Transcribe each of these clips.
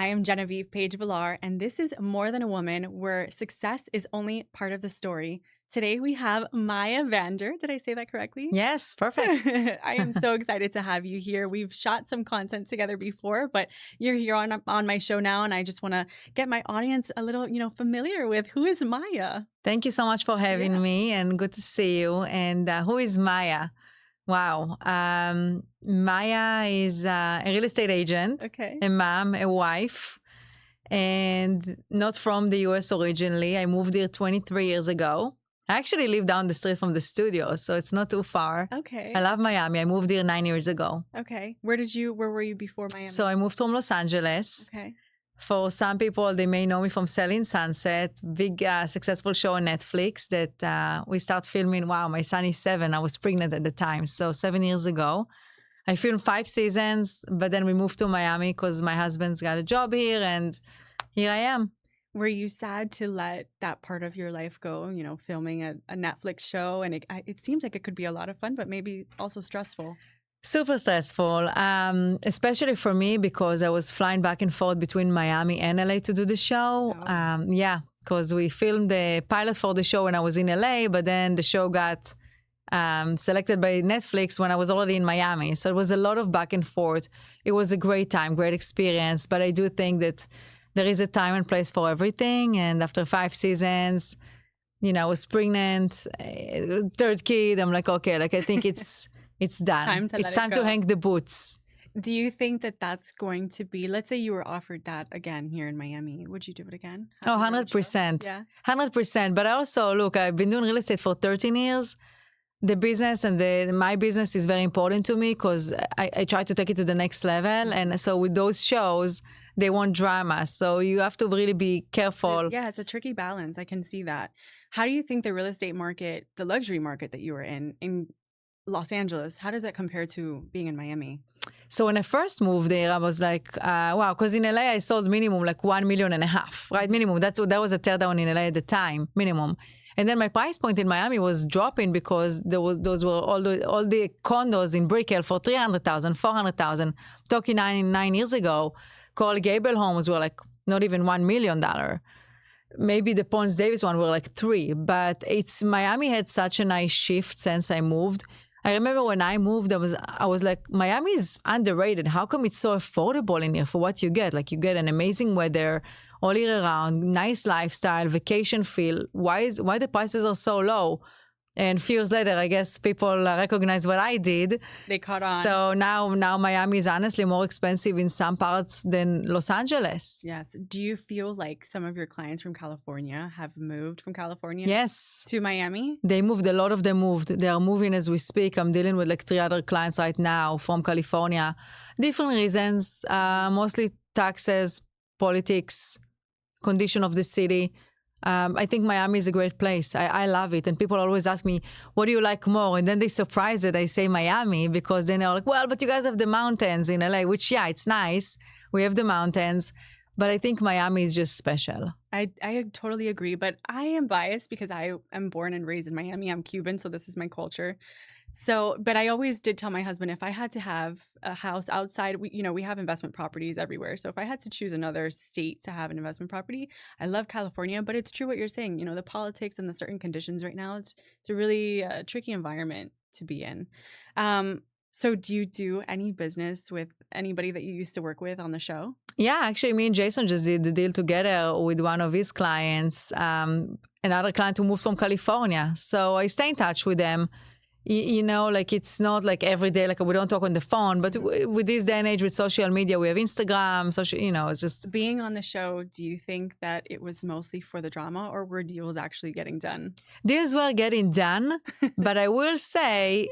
I am Genavieve Paige Villar, and this is More Than a Woman, where success is only part of the story. Today we have Maya Vander. Did I say that correctly? Yes, perfect. I am so excited to have you here. We've shot some content together before, but you're here on my show now, and I just want to get my audience a little, familiar with who is Maya. Thank you so much for having Yeah. me, and good to see you. And who is Maya? Wow. Maya is a real estate agent, Okay. a mom, a wife, and not from the US originally. I moved here 23 years ago. I actually live down the street from the studio, so it's not too far. Okay. I love Miami. I moved here 9 years ago. Okay. Where were you before Miami? So I moved from Los Angeles. Okay. For some people, they may know me from Selling Sunset, big successful show on Netflix that we start filming. Wow, my son is 7. I was pregnant at the time, so 7 years ago. I filmed 5 seasons, but then we moved to Miami because my husband's got a job here, and here I am. Were you sad to let that part of your life go, filming a Netflix show? And it seems like it could be a lot of fun, but maybe also stressful. Super stressful, especially for me because I was flying back and forth between Miami and LA to do the show. Oh. Because we filmed the pilot for the show when I was in LA, but then the show got selected by Netflix when I was already in Miami. So it was a lot of back and forth. It was a great time, great experience. But I do think that there is a time and place for everything. And after 5 seasons, I was pregnant, third kid. I'm like, okay, I think it's done. It's time to hang the boots. Do you think that that's going to be, let's say you were offered that again here in Miami, would you do it again? 100%. Yeah. 100%. But also, look, I've been doing real estate for 13 years. The business and my business is very important to me because I try to take it to the next level. And so with those shows, they want drama. So you have to really be careful. Yeah, it's a tricky balance. I can see that. How do you think the real estate market, the luxury market that you were in Los Angeles, how does that compare to being in Miami? So when I first moved there, I was like, wow, because in LA I sold minimum like 1.5 million, right? Minimum. That was a teardown in LA at the time, minimum. And then my price point in Miami was dropping because those were all the condos in Brickell for $300,000, $400,000. Talking 9 years ago, Coral Gable homes were like not even $1 million. Maybe the Ponce Davis one were like 3, but Miami had such a nice shift since I moved. I remember when I moved, I was like, Miami is underrated. How come it's so affordable in here for what you get? Like you get an amazing weather all year round, nice lifestyle, vacation feel. Why the prices are so low? And a few years later, I guess people recognize what I did. They caught on. So now Miami is honestly more expensive in some parts than Los Angeles. Yes. Do you feel like some of your clients from California have moved from California Yes. to Miami? They moved. A lot of them moved. They are moving as we speak. I'm dealing with like 3 other clients right now from California. Different reasons, mostly taxes, politics, condition of the city. I think Miami is a great place. I love it. And people always ask me, what do you like more? And then they surprise that I say Miami because then they're like, well, but you guys have the mountains in LA, which, yeah, it's nice. We have the mountains. But I think Miami is just special. I totally agree. But I am biased because I am born and raised in Miami. I'm Cuban, so this is my culture. So, but I always did tell my husband if I had to have a house outside, we have investment properties everywhere. So if I had to choose another state to have an investment property, I love California, but it's true what you're saying, the politics and the certain conditions right now, it's a really tricky environment to be in. So do you do any business with anybody that you used to work with on the show? Yeah, actually me and Jason just did the deal together with one of his clients, another client who moved from California. So I stay in touch with them. It's not like every day, like we don't talk on the phone, but with this day and age with social media, we have Instagram, it's just... Being on the show, do you think that it was mostly for the drama or were deals actually getting done? Deals were getting done, but I will say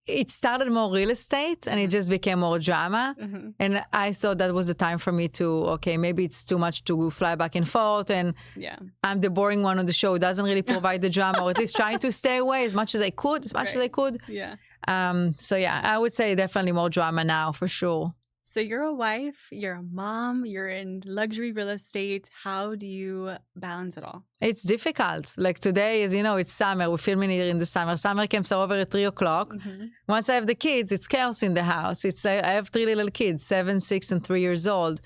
it started more real estate and it just became more drama. Mm-hmm. And I thought that was the time for me to, okay, maybe it's too much to fly back and forth. And I'm the boring one on the show who doesn't really provide the drama, or at least trying to stay away as much as I could. Yeah. I would say definitely more drama now for sure. So you're a wife, you're a mom, you're in luxury real estate. How do you balance it all? It's difficult. Like today, as you know, it's summer. We're filming here in the summer. Summer camps are over at 3 o'clock. Mm-hmm. Once I have the kids, it's chaos in the house. I have 3 little kids, 7, 6, and 3 years old.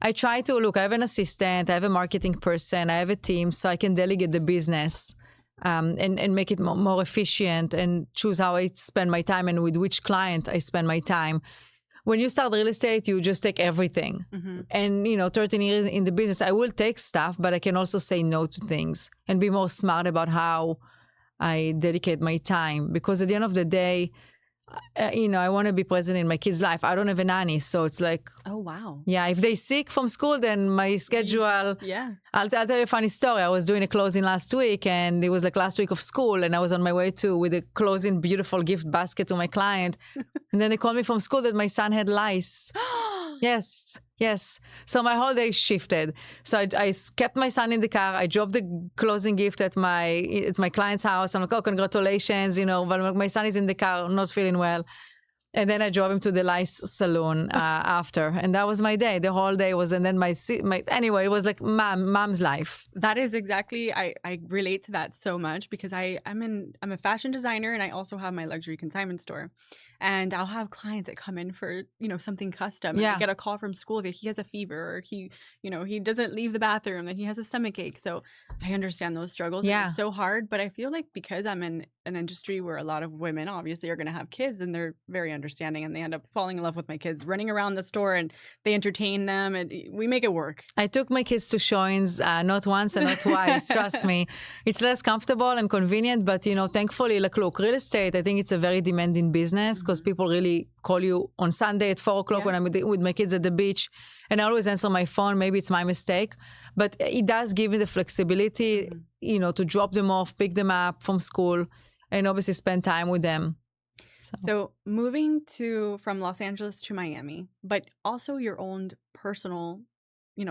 I try to look, I have an assistant, I have a marketing person, I have a team, so I can delegate the business and make it more efficient and choose how I spend my time and with which client I spend my time. When you start real estate, you just take everything. And, 13 years in the business, I will take stuff, but I can also say no to things and be more smart about how I dedicate my time. Because at the end of the day, I want to be present in my kids' life. I don't have a nanny, so it's like, Oh, wow. yeah, if they sick from school, then my schedule. Yeah. I'll tell you a funny story. I was doing a closing last week, and it was like last week of school, and I was on my way with a closing beautiful gift basket to my client, and then they called me from school that my son had lice. Yes. So my whole day shifted. So I kept my son in the car. I dropped the closing gift at my client's house. I'm like, oh, congratulations, but my son is in the car, not feeling well. And then I drove him to the lice salon after. And that was my day. The whole day was, and then anyway, it was like mom's life. That is exactly, I relate to that so much because I'm a fashion designer and I also have my luxury consignment store. And I'll have clients that come in for, something custom. And I get a call from school that he has a fever or he doesn't leave the bathroom, that he has a stomach ache. So I understand those struggles. Yeah. And it's so hard. But I feel like because I'm in an industry where a lot of women obviously are going to have kids, and they're very understanding and they end up falling in love with my kids, running around the store, and they entertain them and we make it work. I took my kids to showings, not once and not twice. Trust me. It's less comfortable and convenient, but thankfully, look, real estate, I think it's a very demanding business because people really call you on Sunday at 4:00 when I'm with my kids at the beach, and I always answer my phone. Maybe it's my mistake, but it does give me the flexibility, to drop them off, pick them up from school, and obviously spend time with them. So moving from Los Angeles to Miami, but also your own personal,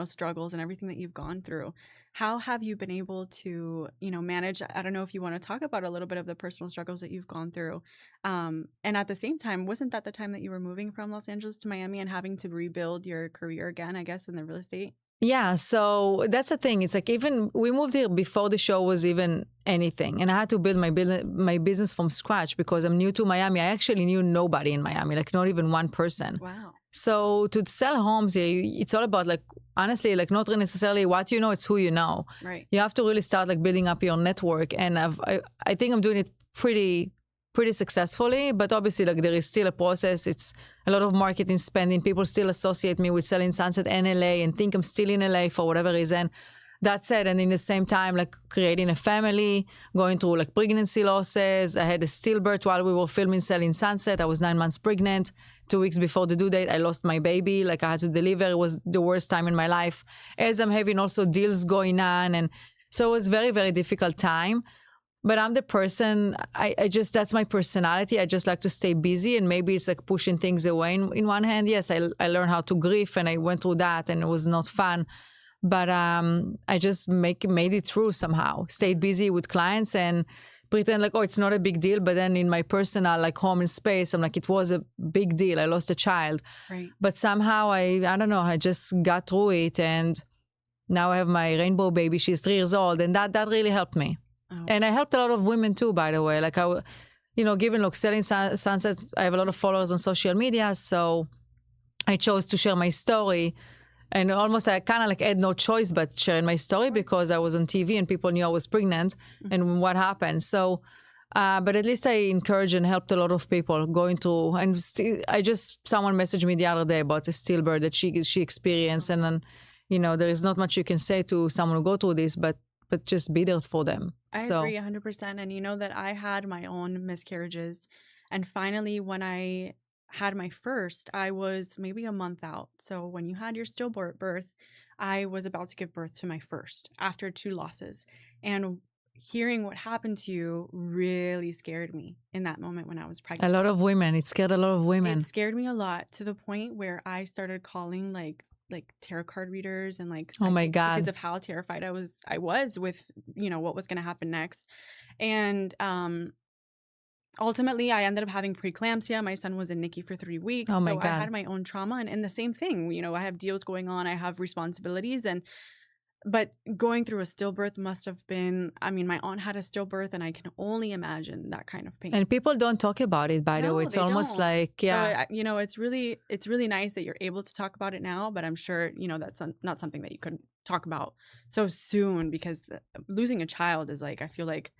struggles and everything that you've gone through. How have you been able to, manage? I don't know if you want to talk about a little bit of the personal struggles that you've gone through. And at the same time, wasn't that the time that you were moving from Los Angeles to Miami and having to rebuild your career again, I guess, in the real estate? Yeah, so that's the thing. It's like even we moved here before the show was even anything, and I had to build my business from scratch because I'm new to Miami. I actually knew nobody in Miami, like not even one person. Wow. So to sell homes here, it's all about honestly, not necessarily what you know, it's who you know. Right. You have to really start building up your network, and I think I'm doing it pretty successfully, but obviously there is still a process. It's a lot of marketing spending. People still associate me with selling Sunset and LA and think I'm still in LA for whatever reason. That said, and in the same time, creating a family, going through pregnancy losses. I had a stillbirth while we were filming Selling Sunset. I was 9 months pregnant. 2 weeks before the due date, I lost my baby. I had to deliver. It was the worst time in my life. As I'm having also deals going on. And so it was very, very difficult time. But I'm the person, that's my personality. I just like to stay busy, and maybe it's pushing things away in one hand. Yes, I learned how to grieve, and I went through that, and it was not fun. But I just made it through somehow. Stayed busy with clients and pretend it's not a big deal. But then in my personal home and space, I'm it was a big deal. I lost a child. Right. But somehow I don't know, I just got through it, and now I have my rainbow baby. She's 3 years old, and that really helped me. Oh. And I helped a lot of women too, by the way. Given Selling Sunset, I have a lot of followers on social media, so I chose to share my story. And almost I kind of had no choice but sharing my story because I was on TV and people knew I was pregnant and what happened. So, but at least I encouraged and helped a lot of people going through. And someone messaged me the other day about a stillbirth that she experienced, and then there is not much you can say to someone who go through this, but just be there for them. I agree 100%. And that I had my own miscarriages. And finally, when I had my first, I was maybe a month out. So when you had your stillbirth, I was about to give birth to my first after 2 losses. And hearing what happened to you really scared me in that moment when I was pregnant. A lot of women. It scared a lot of women. It scared me a lot, to the point where I started calling like tarot card readers and oh my God, because of how terrified I was with what was going to happen next. And ultimately I ended up having preeclampsia. My son was in NICU for 3 weeks. Oh my God. I had my own trauma, and the same thing, I have deals going on, I have responsibilities, and But going through a stillbirth must have been, I mean, my aunt had a stillbirth, and I can only imagine that kind of pain. And people don't talk about it, by the way. No, It's they almost don't. like, yeah. So, it's really nice that you're able to talk about it now, but I'm sure, that's not something that you could talk about so soon, because losing a child is like, I feel like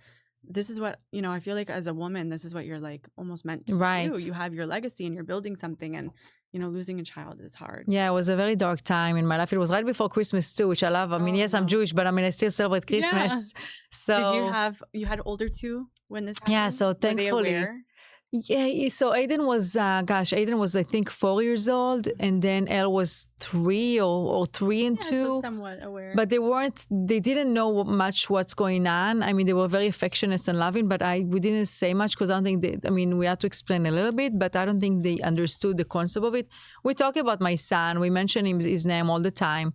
this is what, I feel like as a woman, this is what you're like almost meant to Right. do. You have your legacy and you're building something, and, losing a child is hard. Yeah, it was a very dark time in my life. It was right before Christmas too, which I love. I mean, yes, I'm Jewish, but I mean, I still celebrate Christmas. Yeah. So Did you had older two when this happened? yeah, so Were they thankfully. aware? Yeah, so Aiden was, Aiden was, I think, 4 years old, and then Elle was 3 or 3 and 2. So somewhat aware. But they didn't know much what's going on. I mean, they were very affectionate and loving, but we didn't say much because I don't think we had to explain a little bit, but I don't think they understood the concept of it. We talk about my son, we mention his name all the time,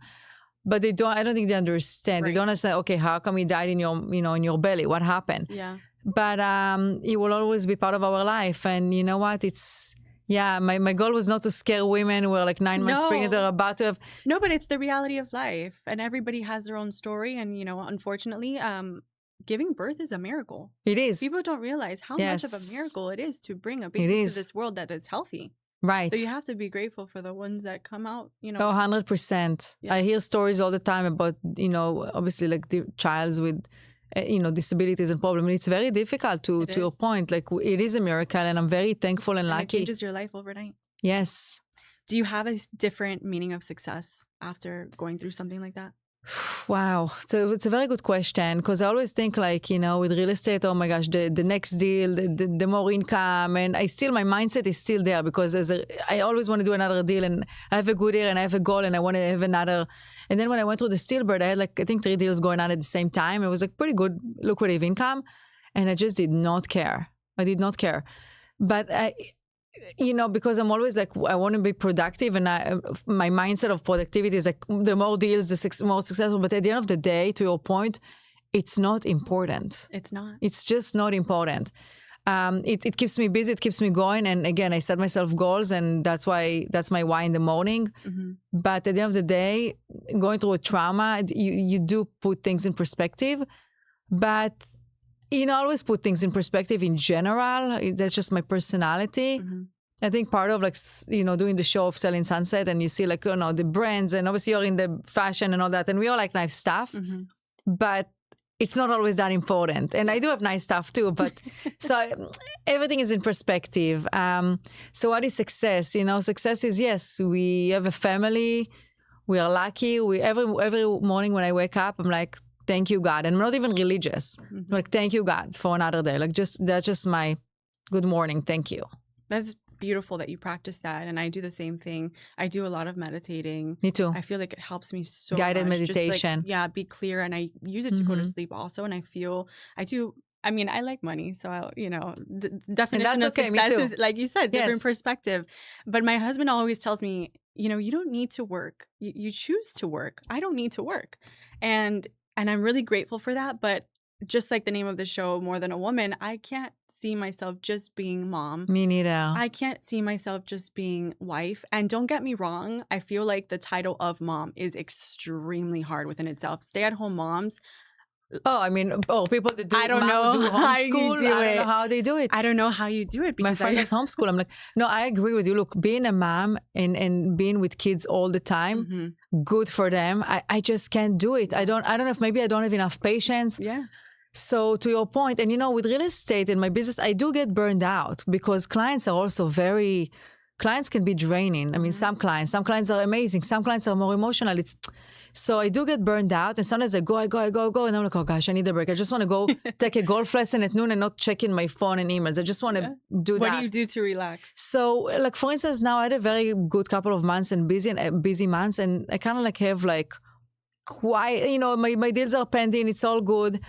but I don't think they understand. Right. They don't understand, okay, how come he died in your, in your belly? What happened? Yeah. But he will always be part of our life. And you know what? My goal was not to scare women who are like 9 months pregnant or about to have. No, but it's the reality of life, and everybody has their own story. And, unfortunately, giving birth is a miracle. It is. People don't realize how much of a miracle it is to bring a baby to this world that is healthy. Right. So you have to be grateful for the ones that come out, Oh, 100%. Yeah. I hear stories all the time about, obviously like the childs with, disabilities and problems. It's very difficult to your point. Like, it is a miracle, and I'm very thankful and lucky. It changes your life overnight. Yes. Do you have a different meaning of success after going through something like that? Wow. So it's a very good question, because I always think like, with real estate, oh my gosh, the next deal, the more income. And my mindset is still there, because I always want to do another deal, and I have a good year and I have a goal and I want to have another. And then when I went through the stillbirth, I had like, I think 3 deals going on at the same time. It was like pretty good lucrative income. And I just did not care. I did not care. But because I'm always like, I want to be productive, and my mindset of productivity is like, the more deals, the more successful. But at the end of the day, to your point, it's not important. It's not. It's just not important. It keeps me busy. It keeps me going. And again, I set myself goals, and that's my why in the morning. Mm-hmm. But at the end of the day, going through a trauma, you do put things in perspective. But always put things in perspective in general. That's just my personality. Mm-hmm. I think part of like, doing the show of Selling Sunset, and you see like, the brands, and obviously you're in the fashion and all that, and we all like nice stuff, mm-hmm. but it's not always that important. And I do have nice stuff too, but so everything is in perspective. So what is success? Success is, yes, we have a family, we are lucky. Every morning when I wake up, I'm like, thank you, God. And I'm not even religious. Mm-hmm. Like, thank you, God, for another day. Like, that's just my good morning. Thank you. That's beautiful that you practice that. And I do the same thing. I do a lot of meditating. Me too. I feel like it helps me so Guided much. meditation. Just like, be clear. And I use it to go to sleep also. And I mean, I like money. So, definition of success is, like you said, different perspective. But my husband always tells me, you don't need to work. You choose to work. I don't need to work. And I'm really grateful for that. But just like the name of the show, More Than a Woman, I can't see myself just being mom. Me neither. I can't see myself just being wife. And don't get me wrong, I feel like the title of mom is extremely hard within itself. Stay-at-home moms. Oh, I mean, people that do, I don't know do how you homeschool. do I don't it. know how they do it. I don't know how you do it. My friend is homeschool. I'm like, no, I agree with you. Look, being a mom and being with kids all the time, mm-hmm. good for them. I just can't do it. I don't know if maybe I don't have enough patience. Yeah. So to your point, and with real estate in my business, I do get burned out, because clients are also clients can be draining. I mean, some clients are amazing. Some clients are more emotional. So I do get burned out, and sometimes I go. And I'm like, oh gosh, I need a break. I just want to go take a golf lesson at noon and not checking my phone and emails. I just want to do that. What do you do to relax? So like, for instance, now I had a very good couple of months and busy months, and I kind of like have like quiet, my deals are pending. It's all good.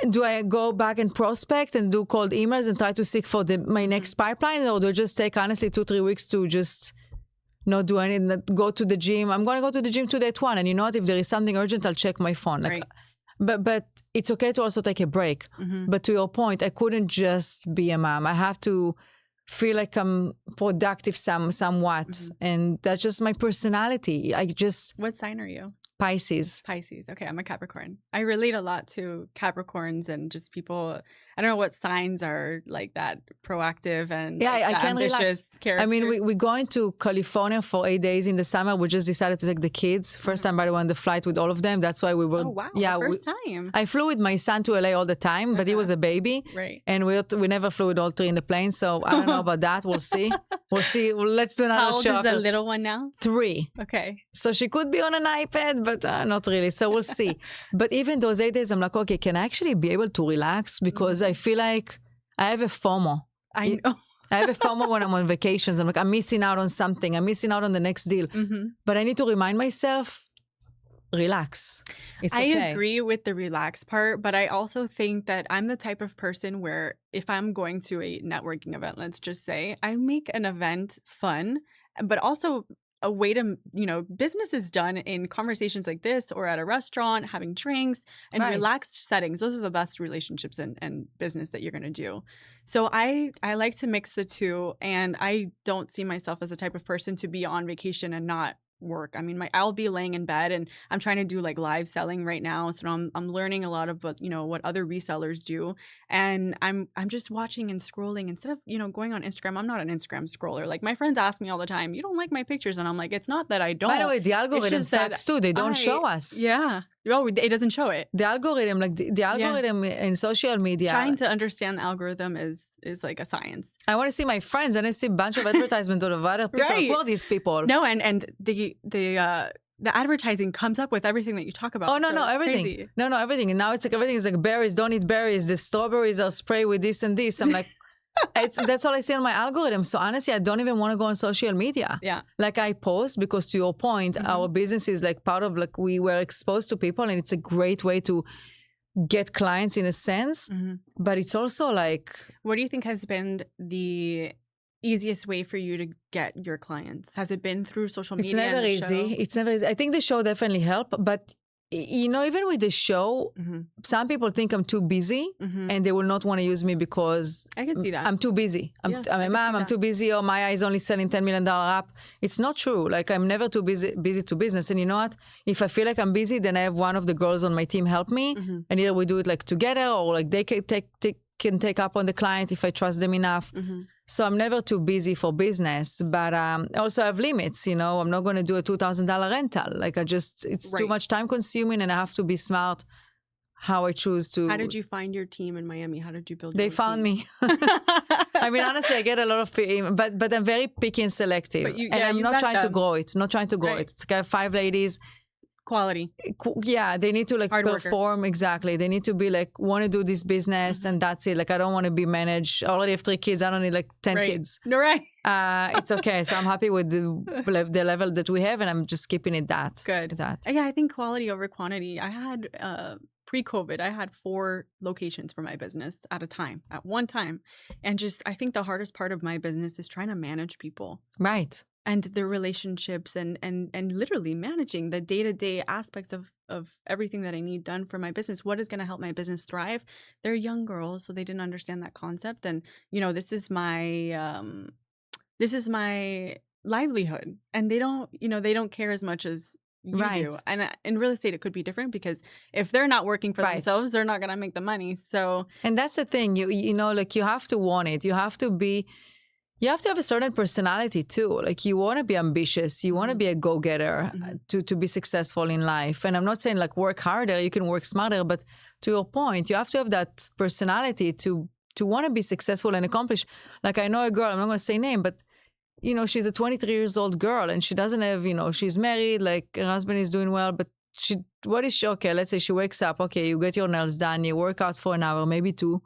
Do I go back and prospect and do cold emails and try to seek for my next pipeline, or do I just take honestly 2-3 weeks to just not do anything, go to the gym? I'm going to go to the gym today at 1, and if there is something urgent, I'll check my phone. Like, right. But it's okay to also take a break. Mm-hmm. But to your point, I couldn't just be a mom. I have to feel like I'm productive somewhat. And that's just my personality. What sign are you? Pisces. Pisces. Okay, I'm a Capricorn. I relate a lot to Capricorns and just people. I don't know what signs are like that, proactive and Yeah, like I the can ambitious relax. characters. I mean, we're going to California for 8 days in the summer. We just decided to take the kids. First time, by the way, on the flight with all of them. That's why we were. Oh wow! Yeah, the first time. I flew with my son to LA all the time, but he was a baby, right? And we never flew with all three in the plane. So I don't know about that. We'll see. We'll see. Let's do another How old show. is the little one now? 3. Okay. So she could be on an iPad, but not really. So we'll see. But even those 8 days, I'm like, okay, can I actually be able to relax? Because I feel like I have a FOMO. I know. I have a FOMO when I'm on vacations. I'm like, I'm missing out on something. I'm missing out on the next deal. But I need to remind myself, relax. It's okay. I agree with the relax part, but I also think that I'm the type of person where if I'm going to a networking event, let's just say, I make an event fun, but also a way to, business is done in conversations like this or at a restaurant, having drinks and relaxed settings. Those are the best relationships and business that you're going to do. So I like to mix the two, and I don't see myself as the type of person to be on vacation and not work. I mean, I'll be laying in bed, and I'm trying to do like live selling right now. So I'm learning a lot of what other resellers do, and I'm just watching and scrolling instead of going on Instagram. I'm not an Instagram scroller. Like my friends ask me all the time, "You don't like my pictures?" And I'm like, "It's not that I don't." By the way, the algorithm sucks too. They don't show us. Yeah. Oh, it doesn't show it. The algorithm, like the algorithm in social media. Trying to understand the algorithm is like a science. I want to see my friends, and I see a bunch of advertisements of other people. Right. Who are these people? No, and the advertising comes up with everything that you talk about. Oh no, so no, everything. Crazy. No, everything. And now it's like everything is like berries. Don't eat berries. The strawberries are sprayed with this and this. I'm like. That's all I see on my algorithm. So honestly, I don't even want to go on social media. Yeah. Like I post because to your point, our business is like part of like we were exposed to people, and it's a great way to get clients in a sense. But it's also like. What do you think has been the easiest way for you to get your clients? Has it been through social media? It's never easy. It's never easy. I think the show definitely helped, but. Even with the show, some people think I'm too busy and they will not want to use me because I can see that. I'm too busy. I'm a mom, I'm too busy, or Maya is only selling $10 million app. It's not true. Like I'm never too busy to business. And you know what? If I feel like I'm busy, then I have one of the girls on my team help me. And either we do it like together or like they can take up on the client if I trust them enough. So I'm never too busy for business, but also I have limits, I'm not going to do a $2,000 rental. Like it's too much time consuming, and I have to be smart how I choose to. How did you find your team in Miami? How did you build They your found team? me. I mean, honestly, I get a lot of people, but I'm very picky and selective. And I'm not trying to grow it. Not trying to grow it. It's like I have 5 ladies. Quality. Yeah, they need to like Hard perform. Worker. Exactly. They need to be like, want to do this business and that's it. Like, I don't want to be managed. I already have 3 kids. I don't need like 10 kids. No, right. It's okay. So I'm happy with the level that we have, and I'm just keeping it that. Good. Yeah, I think quality over quantity. I had pre-COVID, I had 4 locations for my business at one time. And just, I think the hardest part of my business is trying to manage people. Right. And their relationships and literally managing the day-to-day aspects of everything that I need done for my business. What is going to help my business thrive? They're young girls, so they didn't understand that concept. And, this is my livelihood. And they don't care as much as you do. And in real estate, it could be different because if they're not working for themselves, they're not going to make the money. So. And that's the thing, like you have to want it. You have to have a certain personality too. Like you want to be ambitious. You want to be a go-getter to be successful in life. And I'm not saying like work harder. You can work smarter. But to your point, you have to have that personality to want to be successful and accomplish. Like I know a girl, I'm not going to say name, but she's a 23 years old girl and she doesn't have, she's married, like her husband is doing well, but okay, let's say she wakes up, okay, you get your nails done, you work out for an hour, maybe 2.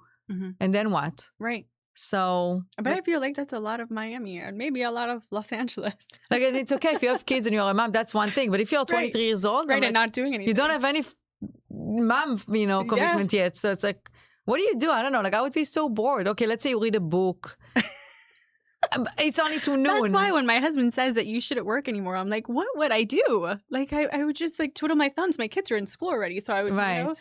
And then what? Right. So, but I feel like that's a lot of Miami and maybe a lot of Los Angeles. Like it's okay if you have kids and you're a mom, that's one thing. But if you're 23 years old, and not doing anything, you don't have any mom, commitment yet. So it's like, what do you do? I don't know. Like I would be so bored. Okay, let's say you read a book. It's only to noon. That's why when my husband says that you shouldn't work anymore, I'm like, what would I do? Like I would just like twiddle my thumbs. My kids are in school already, so I would.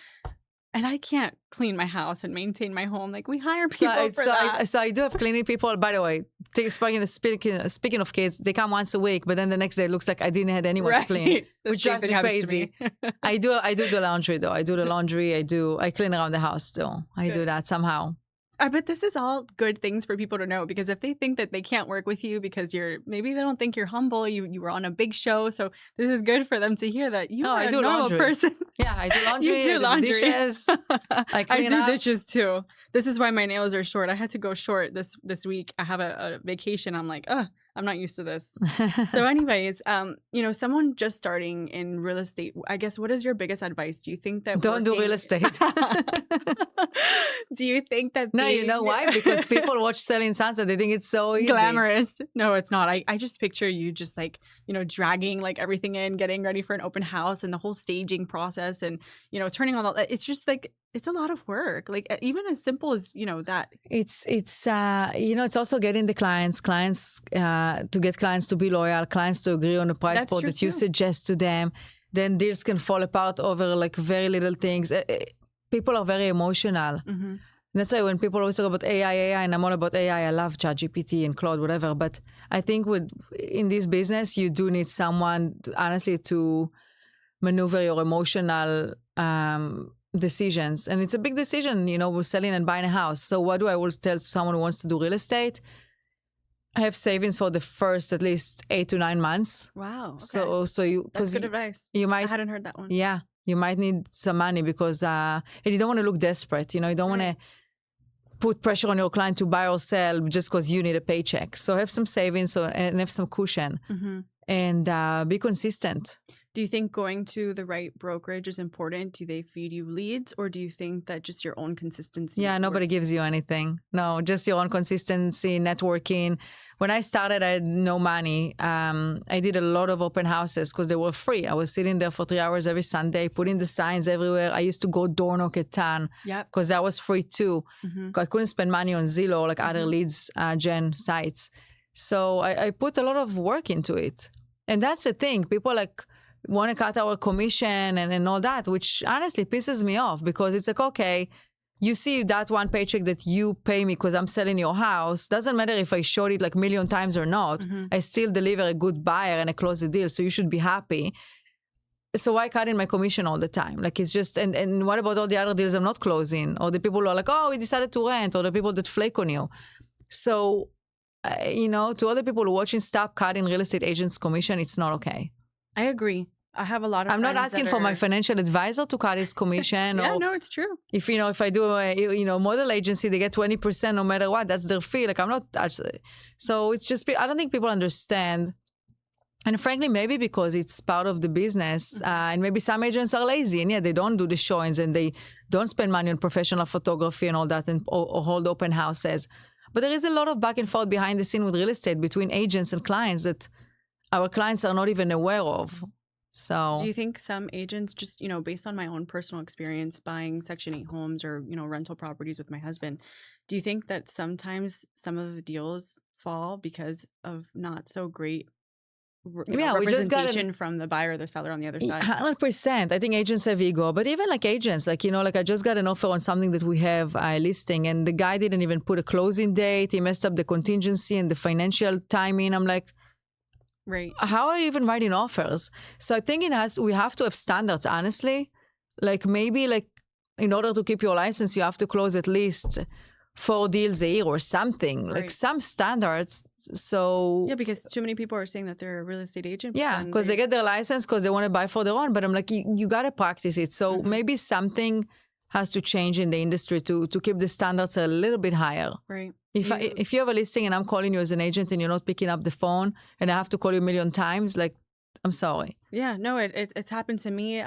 And I can't clean my house and maintain my home. Like we hire So, people for that. I do have cleaning people. By the way, speaking of kids, they come once a week, but then the next day it looks like I didn't have anyone to clean, The which same drives thing me happens to crazy. me. I do the laundry though. I do the laundry. I clean around the house still. I do that somehow. I bet this is all good things for people to know, because if they think that they can't work with you because maybe they don't think you're humble, you were on a big show, so this is good for them to hear that you are I a do normal laundry. person. Yeah, I do laundry. You do I do laundry. dishes. I do up. dishes too. This is why my nails are short. I had to go short this week. I have a vacation. I'm like, I'm not used to this. So anyways, someone just starting in real estate, I guess, what is your biggest advice? Do you think that Don't do real estate. Do you think that No, you know why? Because people watch Selling Sunset. They think it's so easy. Glamorous. No, it's not. I just picture you just like, dragging like everything in, getting ready for an open house and the whole staging process and, turning all that. It's just like, it's a lot of work. Like even as simple as, that. It's also getting the clients to get clients to be loyal, clients to agree on a price point that you suggest to them. Then deals can fall apart over like very little things. People are very emotional. Mm-hmm. That's why when people always talk about AI, and I'm all about AI, I love ChatGPT and Claude, whatever. But I think in this business, you do need someone, honestly, to maneuver your emotional decisions. And it's a big decision, we're selling and buying a house. So what do I always tell someone who wants to do real estate? I have savings for the first at least 8 to 9 months. Wow. Okay. That's good advice. I hadn't heard that one. Yeah. You might need some money because and you don't want to look desperate. You don't want to put pressure on your client to buy or sell just because you need a paycheck. So have some savings and have some cushion, and be consistent. Do you think going to the right brokerage is important? Do they feed you leads, or do you think that just your own consistency? Yeah, nobody gives you anything. No, just your own consistency, networking. When I started, I had no money. I did a lot of open houses because they were free. I was sitting there for 3 hours every Sunday, putting the signs everywhere. I used to go door knock a ton because that was free too. I couldn't spend money on Zillow or like other leads gen sites. So I put a lot of work into it. And that's the thing. People want to cut our commission and all that, which honestly pisses me off because it's like, okay, you see that one paycheck that you pay me because I'm selling your house. Doesn't matter if I showed it like 1,000,000 times or not. I still deliver a good buyer and I close the deal. So you should be happy. So why cut in my commission all the time? Like it's just, and what about all the other deals I'm not closing? Or the people who are like, oh, we decided to rent, or the people that flake on you. So, to other people who are watching, stop cutting real estate agents' commission. It's not okay. I agree. I have a lot of I'm not asking for my financial advisor to cut his commission. Yeah, or no, it's true. If I do a model agency, they get 20% no matter what. That's their fee. Like I'm not actually. So it's just, I don't think people understand. And frankly, maybe because it's part of the business, and maybe some agents are lazy and they don't do the showings and they don't spend money on professional photography and all that or hold open houses. But there is a lot of back and forth behind the scene with real estate between agents and clients that our clients are not even aware of. So do you think some agents just, based on my own personal experience buying Section 8 homes or, rental properties with my husband, do you think that sometimes some of the deals fall because of not so great representation from the buyer or the seller on the other side? 100%. I think agents have ego, but even like agents, I just got an offer on something that we have listing, and the guy didn't even put a closing date. He messed up the contingency and the financial timing. I'm like, right. How are you even writing offers? So I think we have to have standards, honestly. Like maybe in order to keep your license, you have to close at least 4 deals a year or something, like some standards. So yeah, because too many people are saying that they're a real estate agent. Yeah, because they get their license because they want to buy for their own. But I'm like, you got to practice it. So maybe something has to change in the industry to keep the standards a little bit higher. Right. If you have a listing and I'm calling you as an agent and you're not picking up the phone and I have to call you 1,000,000 times, like, I'm sorry. Yeah, no, it's happened to me.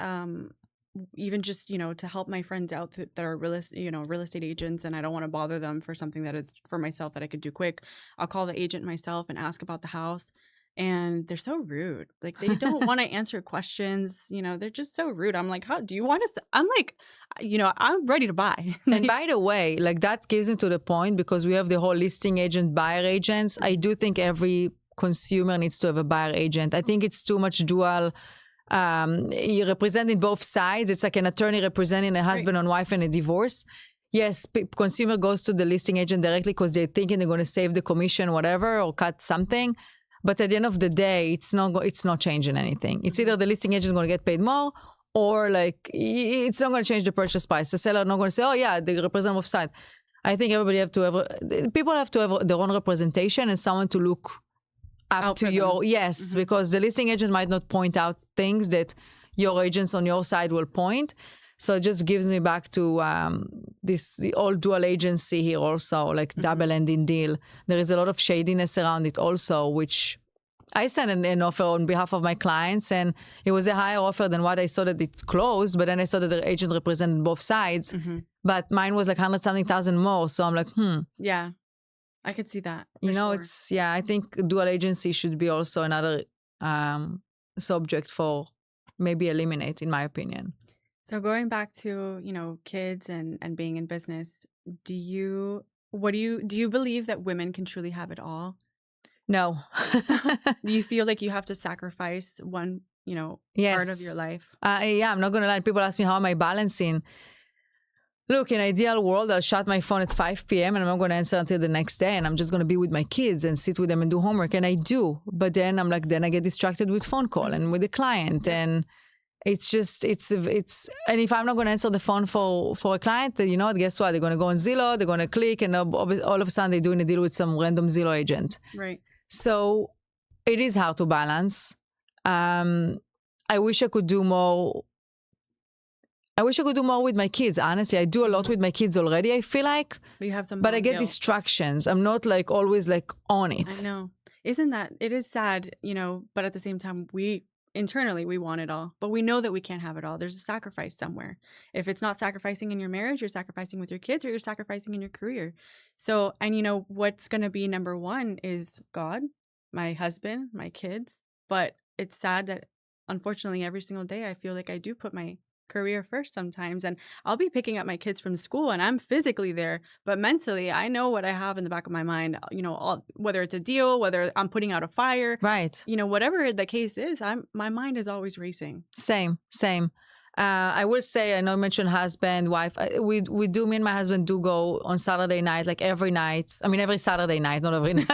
Even just, to help my friends out that are real estate agents, and I don't want to bother them for something that is for myself that I could do quick. I'll call the agent myself and ask about the house. And they're so rude. Like they don't want to answer questions. They're just so rude. I'm like, how do you want to? I'm like, I'm ready to buy. And by the way, like that gives me to the point because we have the whole listing agent, buyer agents. I do think every consumer needs to have a buyer agent. I think it's too much dual You representing both sides. It's like an attorney representing a husband and wife in a divorce. Yes, consumer goes to the listing agent directly because they're thinking they're going to save the commission, whatever, or cut something. But at the end of the day, it's not changing anything. It's either the listing agent is going to get paid more, or like it's not going to change the purchase price. The seller not going to say, "Oh yeah, they represent both sides." I think people have to have their own representation and someone to look up to your because the listing agent might not point out things that your agents on your side will point. So it just gives me back to the old dual agency here also, like double-ending deal. There is a lot of shadiness around it also, which I sent an offer on behalf of my clients, and it was a higher offer than what I saw that it's closed, but then I saw that the agent represented both sides, but mine was like 100-something thousand more. So I'm like, Yeah, I could see that. You know, I think dual agency should be also another subject for maybe eliminate, in my opinion. So going back to, kids and being in business, do you believe that women can truly have it all? No. Do you feel like you have to sacrifice one, part of your life? Yeah, I'm not going to lie. People ask me, how am I balancing? Look, in an ideal world, I'll shut my phone at 5 p.m. and I'm not going to answer until the next day. And I'm just going to be with my kids and sit with them and do homework. And I do. But then I'm like, then I get distracted with phone call and with the client. And it's and if I'm not going to answer the phone for a client, guess what? They're going to go on Zillow, they're going to click, and all of a sudden they're doing a deal with some random Zillow agent. Right. So it is hard to balance. I wish I could do more. I wish I could do more with my kids. Honestly, I do a lot with my kids already, I feel like. But you have some. But I get distractions. I'm not like always like on it. I know. It is sad, but at the same time, internally we want it all, but we know that we can't have it all. There's a sacrifice somewhere. If it's not sacrificing in your marriage, you're sacrificing with your kids, or you're sacrificing in your career. So, and what's going to be number one is God, my husband, my kids. But it's sad that unfortunately every single day I feel like I do put my career first sometimes, and I'll be picking up my kids from school and I'm physically there, but mentally I know what I have in the back of my mind, whether it's a deal, whether I'm putting out a fire, right, whatever the case is, my mind is always racing. Same. I will say, I know you mentioned husband, wife. Me and my husband do go on Saturday night, like every night. I mean, every Saturday night, not every night.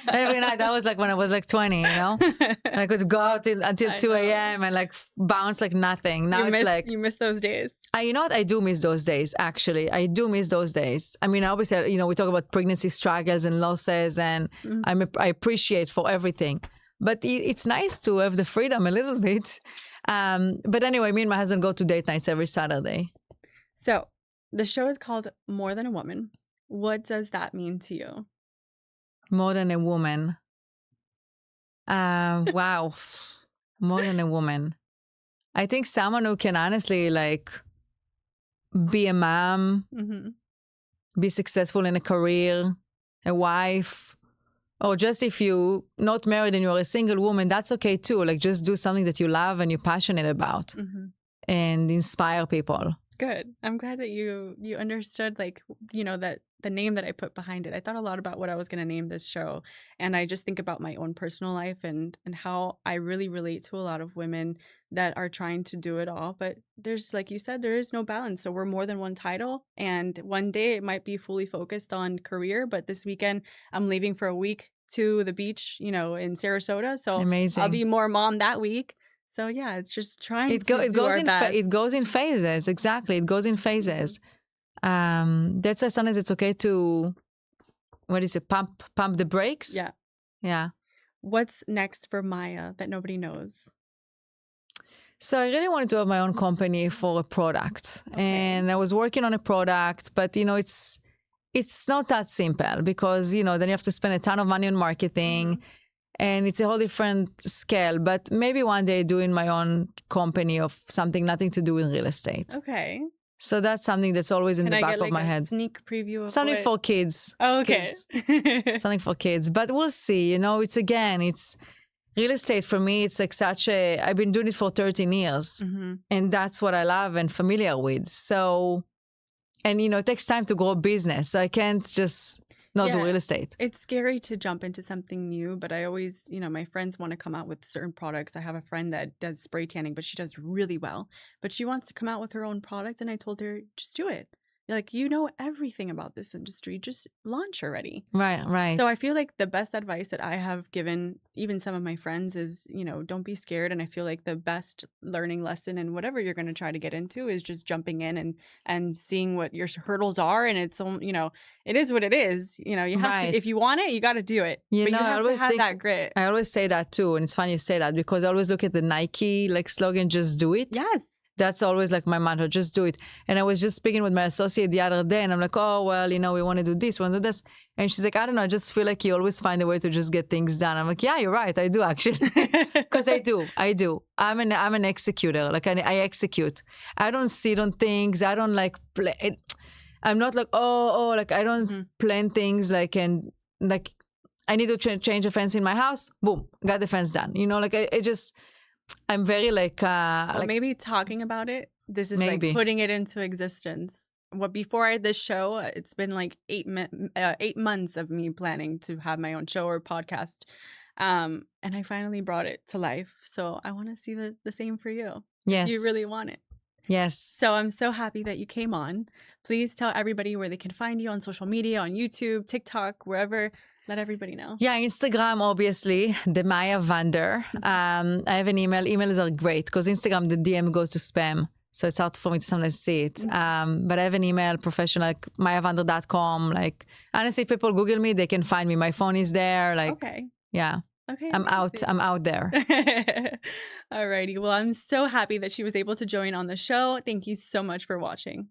Every night. That was like when I was like 20, And I could go out until 2 a.m. and like bounce like nothing. Now you miss those days. You know what? I do miss those days, actually. I do miss those days. I mean, obviously, we talk about pregnancy struggles and losses, and I appreciate for everything. But it's nice to have the freedom a little bit. But anyway, me and my husband go to date nights every Saturday. So the show is called More Than a Woman. What does that mean to you? More than a woman. Wow. More than a woman. I think someone who can honestly like be a mom, be successful in a career, a wife, or just if you're not married and you're a single woman, that's okay too. Like just do something that you love and you're passionate about and inspire people. Good. I'm glad that you understood that the name that I put behind it. I thought a lot about what I was going to name this show. And I just think about my own personal life and how I really relate to a lot of women that are trying to do it all. But there's, like you said, there is no balance. So we're more than one title. And one day it might be fully focused on career. But this weekend I'm leaving for a week to the beach, in Sarasota. So amazing. I'll be more mom that week. So yeah, it's just trying to do our best. It goes in phases. Exactly. It goes in phases. That's why sometimes it's okay to, pump the brakes. Yeah. Yeah. What's next for Maya that nobody knows? So I really wanted to have my own company for a product. Okay. And I was working on a product, but it's not that simple because, then you have to spend a ton of money on marketing. And it's a whole different scale, but maybe one day doing my own company of something nothing to do with real estate. Okay. So that's something that's always in the back of my head. Sneak preview of something for kids. Oh, okay. Kids. Something for kids, but we'll see. It's real estate for me. It's like I've been doing it for 13 years, and that's what I love and familiar with. So, and it takes time to grow a business. So I can't just. not do Yeah. real estate. It's scary to jump into something new, but I always, my friends want to come out with certain products. I have a friend that does spray tanning, but she does really well. But she wants to come out with her own product, and I told her, just do it. Like, you know everything about this industry, just launch already. Right, right. So I feel like the best advice that I have given even some of my friends is, don't be scared. And I feel like the best learning lesson in whatever you're going to try to get into is just jumping in and seeing what your hurdles are. And it's, it is what it is. You have Right. to, if you want it, you got to do it. You But know, you I have to always have think- that grit. I always say that too. And it's funny you say that because I always look at the Nike like slogan, just do it. Yes. That's always like my mantra, just do it. And I was just speaking with my associate the other day and I'm like, oh, well, we want to do this, we want to do this. And she's like, I don't know, I just feel like you always find a way to just get things done. I'm like, yeah, you're right. I do actually. Because I do. I'm an executor. Like I execute. I don't sit on things. I don't like play. I'm not like, like I don't plan things like, and like I need to change a fence in my house. Boom, got the fence done. Like I just, I'm very like maybe talking about it. This is maybe. like putting it into existence. Before I had this show, it's been like 8 months of me planning to have my own show or podcast. And I finally brought it to life. So I want to see the same for you. Yes. You really want it. Yes. So I'm so happy that you came on. Please tell everybody where they can find you on social media, on YouTube, TikTok, wherever. Let everybody know. Yeah, Instagram, obviously, the Maya Vander. I have an email. Emails are great because Instagram, the DM goes to spam. So it's hard for me to sometimes see it. But I have an email, professional, like mayavander.com. Like, honestly, if people Google me, they can find me. My phone is there. Like, okay. Yeah. Okay. I'm out there. Alrighty. Well, I'm so happy that she was able to join on the show. Thank you so much for watching.